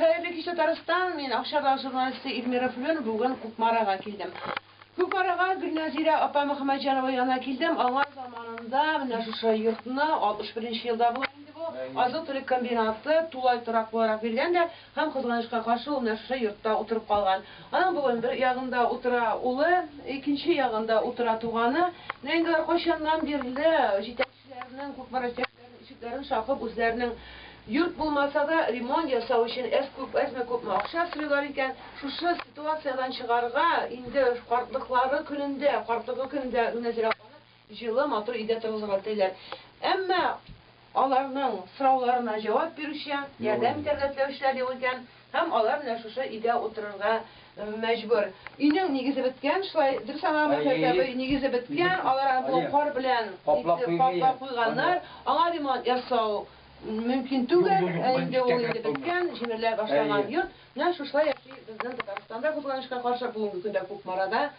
Хәерле кич Татарстан, мин Акчардагы журналисты Эльмира Флюн бүген Кукмарага килдем. Кукмарага Гөлназира апа Мөхәммәтҗанова янына килдем. Аңа заманында менә шушы йортны 61нче елда була инде бу. Азот-төлек комбинаты тулай торак буларак биргән дә һәм кызганычка каршы ул менә шушы йортта утырып калган. Аның бүген бер ягында утыра улы, икенче ягында утыра туганы. Нәңгәр кайчаннан бирле җитәкчеләрнең Кукмара ишекләрен шакып үзләренең йорт булмаса да ремонт ясау өчен әзме-күпме акча сорыйлар икән. Шушы ситуациядан чыгарга инде картлыклары көнендә Гөлназира апаны җылы матур өйдә торырга теләр. Әмма аларның сорауларына җавап бирүче, ярдәм итәргә теләүчеләр юк икән һәм алар менә шушы өйдә утырырга мәҗбүр. Өйнең нигезе беткән, шулай дөрес аңламый, нигезе беткән, алар бу кар белән каплап куйганнар. Аңа ремонт ясау мөмкин түгел, инде ул инде беткән, җимерелә башлаган йорт. Менә шулай яши безнең Татарстанда кызганычка каршы бүгенге көндә Кукмарада